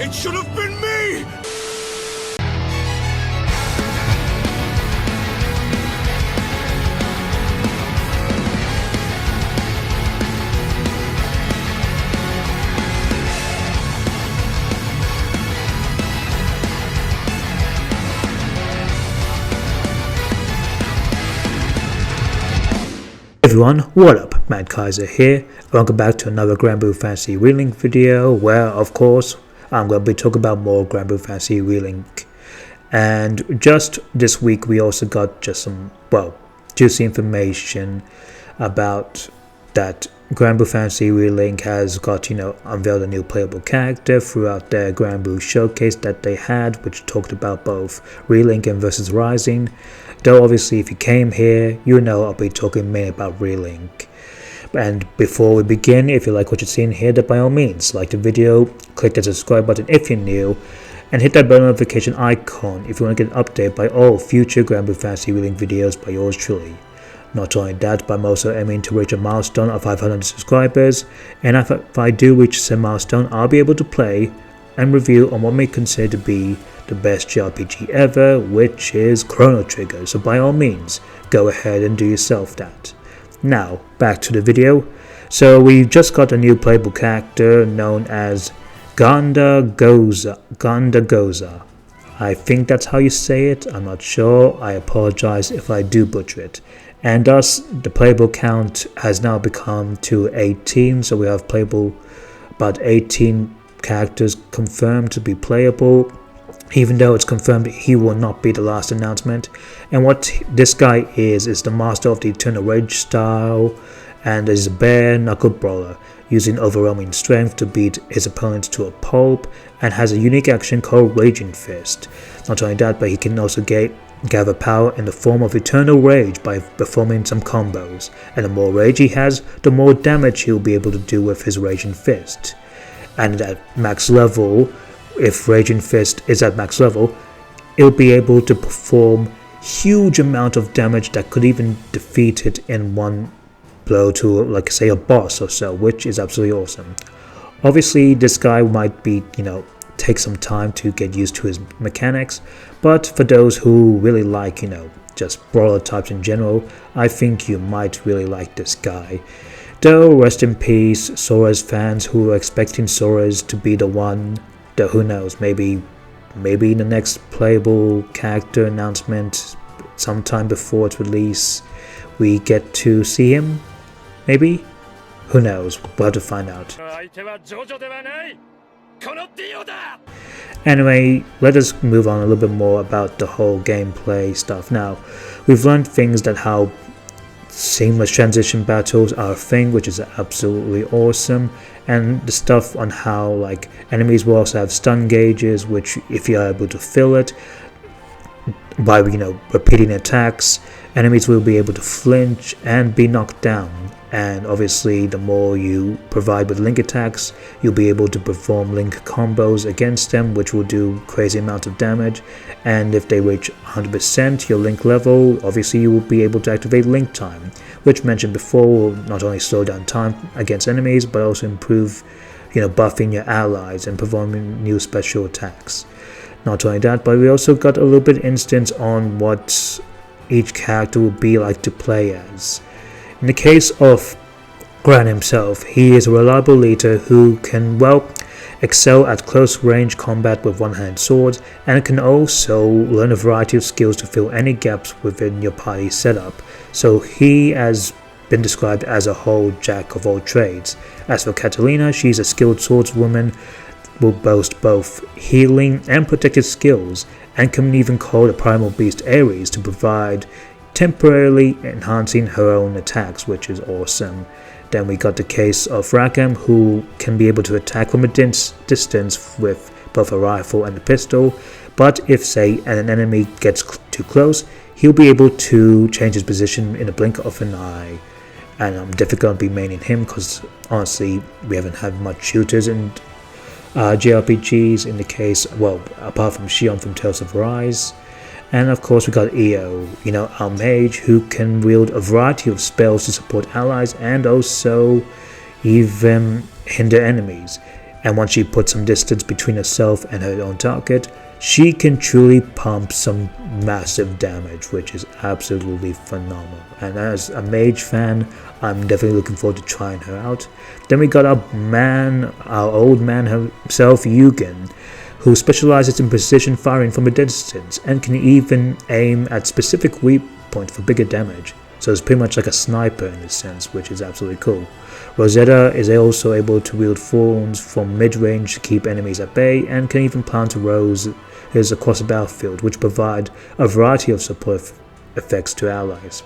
It should have been me! Everyone, what up? Mad Kaiser here. Welcome back to another Granblue Fantasy Relink video where, of course, I'm going to be talking about more Granblue Fantasy Relink. And just this week we also got just some, juicy information about that Granblue Fantasy Relink has got, unveiled a new playable character throughout their Granblue showcase that they had, which talked about both Relink and Versus Rising. Though obviously if you came here, you know I'll be talking mainly about Relink. And before we begin, if you like what you're seeing here, then by all means, like the video, click the subscribe button if you're new, and hit that bell notification icon if you want to get an update by all future Granblue Fantasy Relink videos by yours truly. Not only that, but I'm also aiming to reach a milestone of 500 subscribers, and if I do reach said milestone, I'll be able to play and review on what may consider to be the best JRPG ever, which is Chrono Trigger, so by all means, go ahead and do yourself that. Now, back to the video. So we just got a new playable character known as Ghandagoza. I think that's how you say it, I'm not sure, I apologize if I do butcher it. And thus, the playable count has now become to 18, so we have playable about 18 characters confirmed to be playable, even though it's confirmed he will not be the last announcement. And what this guy is the master of the Eternal Rage style, and is a bare-knuckled brawler, using overwhelming strength to beat his opponents to a pulp, and has a unique action called Raging Fist. Not only that, but he can also gather power in the form of Eternal Rage by performing some combos, and the more rage he has, the more damage he'll be able to do with his Raging Fist. And at max level, if Raging Fist is at max level, it'll be able to perform huge amount of damage that could even defeat it in one blow to, like, say, a boss or so, which is absolutely awesome. Obviously, this guy might be, take some time to get used to his mechanics, but for those who really like, just brawler types in general, I think you might really like this guy. Though, rest in peace, Soriz fans who are expecting Soriz to be the one. Though who knows, maybe in the next playable character announcement, sometime before its release, we get to see him? Maybe? Who knows, we'll have to find out. Anyway, let us move on a little bit more about the whole gameplay stuff. Now, we've learned things that how seamless transition battles are a thing, which is absolutely awesome, and the stuff on how, like, enemies will also have stun gauges, which if you're able to fill it by repeating attacks, enemies will be able to flinch and be knocked down. And obviously the more you provide with link attacks, you'll be able to perform link combos against them, which will do crazy amounts of damage. And if they reach 100% your link level, obviously you will be able to activate link time, which mentioned before will not only slow down time against enemies, but also improve buffing your allies and performing new special attacks. Not only that, but we also got a little bit instance on what each character will be like to play as. In the case of Gran himself, he is a reliable leader who can, excel at close range combat with one-handed swords, and can also learn a variety of skills to fill any gaps within your party setup. So he has been described as a whole jack of all trades. As for Catalina, she's a skilled swordswoman, will boast both healing and protective skills, and can even call the primal beast Ares to provide temporarily enhancing her own attacks, which is awesome. Then we got the case of Rakam, who can be able to attack from a distance with both a rifle and a pistol, but if, say, an enemy gets too close, he'll be able to change his position in a blink of an eye. And I'm definitely going to be maining him because honestly we haven't had much shooters in JRPGs in the case, apart from Shion from Tales of Arise. And of course we got Io, our mage, who can wield a variety of spells to support allies and also even hinder enemies. and once she puts some distance between herself and her own target, she can truly pump some massive damage, which is absolutely phenomenal. And as a mage fan, I'm definitely looking forward to trying her out. Then we got our old man himself, Yugen, who specializes in precision firing from a distance and can even aim at specific weak points for bigger damage. So it's pretty much like a sniper in this sense, which is absolutely cool. Rosetta is also able to wield thorns from mid-range to keep enemies at bay, and can even plant roses across the battlefield, which provide a variety of support effects to allies.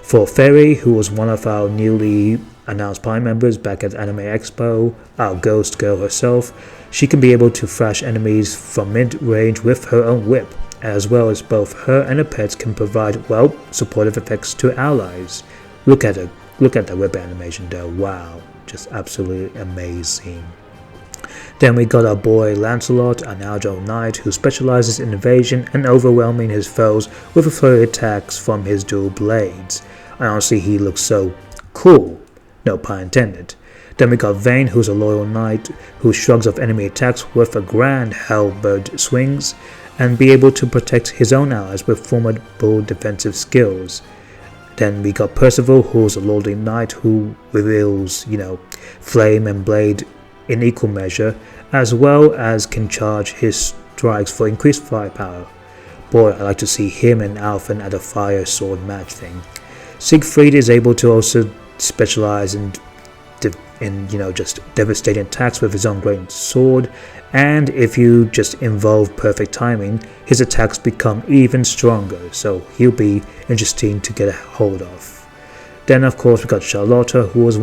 For Fairy, who was one of our newly announced party members back at Anime Expo, our ghost girl herself, she can be able to thrash enemies from mid-range with her own whip, as well as both her and her pets can provide, well, supportive effects to allies. Look at the whip animation though, wow, just absolutely amazing. Then we got our boy Lancelot, an agile knight who specializes in evasion and overwhelming his foes with a flurry of attacks from his dual blades. And honestly, he looks so cool, no pun intended. Then we got Vayne, who's a loyal knight who shrugs off enemy attacks with a grand halberd swings, and be able to protect his own allies with formidable defensive skills. Then we got Percival, who's a lordly knight who reveals, flame and blade in equal measure, as well as can charge his strikes for increased firepower. Boy, I like to see him and Alphen at a fire sword match thing. Siegfried is able to also specialize in just devastating attacks with his own great sword, and if you just involve perfect timing, his attacks become even stronger, so he'll be interesting to get a hold of. Then of course we got Charlotta, who was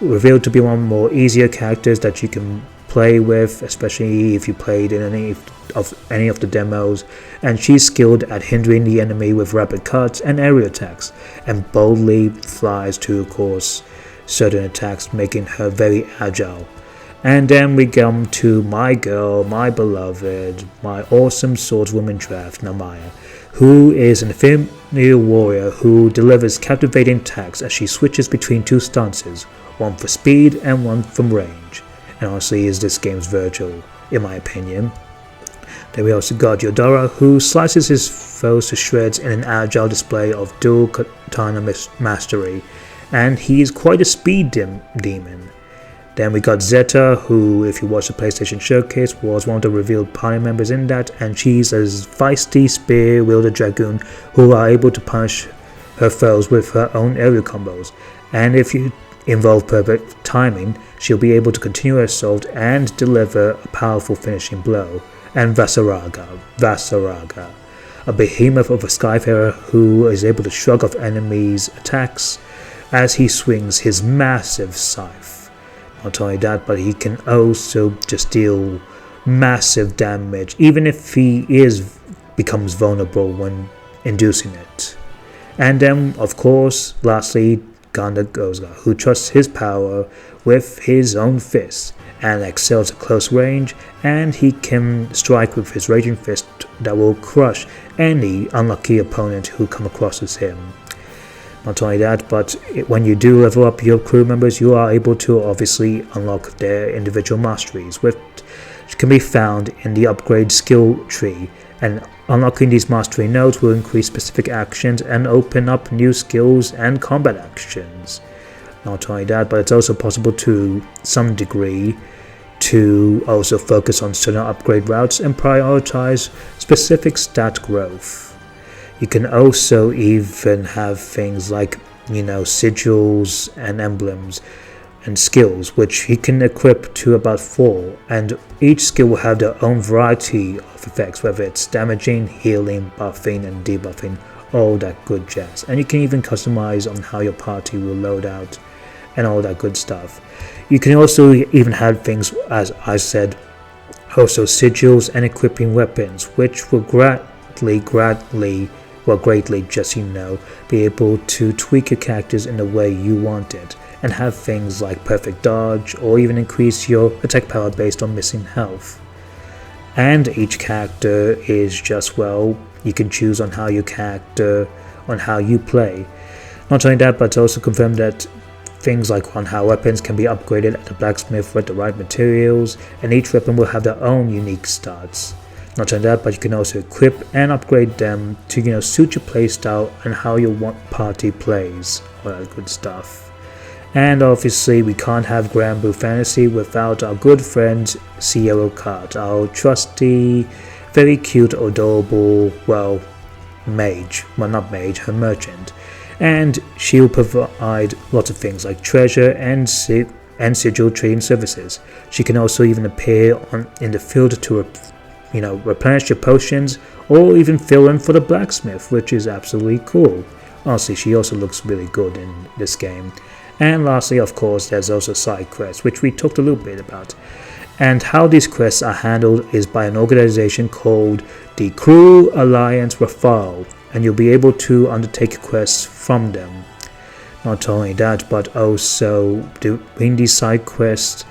revealed to be one of the more easier characters that you can play with, especially if you played in any of the demos, and she's skilled at hindering the enemy with rapid cuts and aerial attacks, and boldly flies to, of course, certain attacks, making her very agile. And then we come to my girl, my beloved, my awesome swordswoman draft, Namaya, who is an ethereal warrior who delivers captivating attacks as she switches between two stances, one for speed and one from range, and honestly is this game's Virgil, in my opinion. Then we also got Yodara, who slices his foes to shreds in an agile display of dual katana mastery, and he is quite a speed demon. Then we got Zeta, who, if you watch the PlayStation Showcase, was one of the revealed party members in that, and she's a feisty spear-wielder dragoon who are able to punish her foes with her own aerial combos, and if you involve perfect timing, she'll be able to continue her assault and deliver a powerful finishing blow. And Vasaraga, a behemoth of a Skyfarer who is able to shrug off enemies' attacks as he swings his massive scythe. Not only that, but he can also just deal massive damage, even if he becomes vulnerable when inducing it. And then, of course, lastly, Ghandagoza, who trusts his power with his own fists and excels at close range, and he can strike with his raging fist that will crush any unlucky opponent who come across him. Not only that, but when you do level up your crew members, you are able to obviously unlock their individual masteries, which can be found in the upgrade skill tree, and unlocking these mastery nodes will increase specific actions and open up new skills and combat actions. Not only that, but it's also possible to some degree to also focus on certain upgrade routes and prioritize specific stat growth. You can also even have things like, sigils and emblems and skills, which he can equip to about 4, and each skill will have their own variety of effects, whether it's damaging, healing, buffing and debuffing, all that good jazz. And you can even customize on how your party will load out and all that good stuff. You can also even have things, as I said, also sigils and equipping weapons, which will greatly just be able to tweak your characters in the way you want it, and have things like perfect dodge or even increase your attack power based on missing health. And each character is just, you can choose on how you play. Not only that, but it's also confirmed that things like on how weapons can be upgraded at the blacksmith with the right materials, and each weapon will have their own unique stats. Not only that, but you can also equip and upgrade them to suit your playstyle and how you want party plays, all that good stuff. And obviously we can't have Granblue Fantasy without our good friend Sierra Cart, our trusty, very cute, adorable, well, mage, well not mage, her merchant. And she'll provide lots of things like treasure and sigil trading services. She can also even appear in the field to replenish your potions, or even fill in for the blacksmith, which is absolutely cool. Honestly, she also looks really good in this game. And lastly, of course, there's also side quests, which we talked a little bit about. And how these quests are handled is by an organization called the Crew Alliance Rafale, and you'll be able to undertake quests from them. Not only that, but also doing these side quests,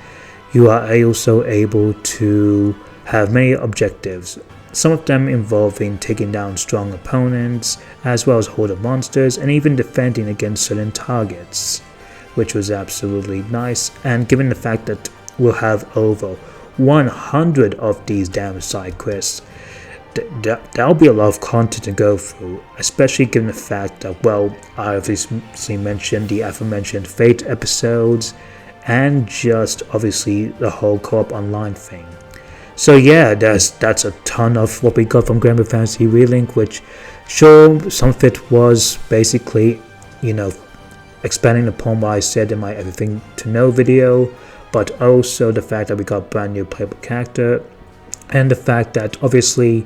you are also able to have many objectives, some of them involving taking down strong opponents, as well as horde of monsters, and even defending against certain targets, which was absolutely nice. And given the fact that we'll have over 100 of these damn side quests, that'll be a lot of content to go through, especially given the fact that, well, I obviously mentioned the aforementioned Fate episodes, and just obviously the whole co-op online thing. So yeah, that's a ton of what we got from Granblue Fantasy Relink, which sure, some of it was basically, expanding upon what I said in my Everything to Know video, but also the fact that we got a brand new playable character, and the fact that obviously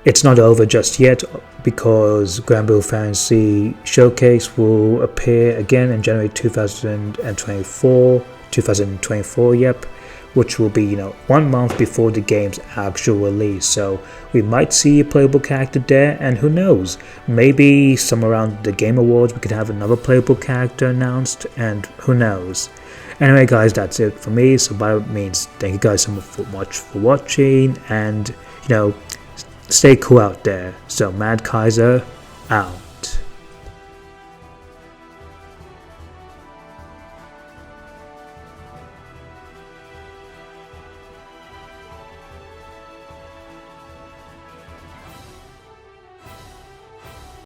it's not over just yet, because Granblue Fantasy Showcase will appear again in January 2024, yep, which will be 1 month before the game's actual release. So we might see a playable character there, and who knows, maybe somewhere around the Game Awards we could have another playable character announced, and who knows. Anyway guys, that's it for me. So by all means, thank you guys so much for watching, and stay cool out there. So Mad Kaiser out.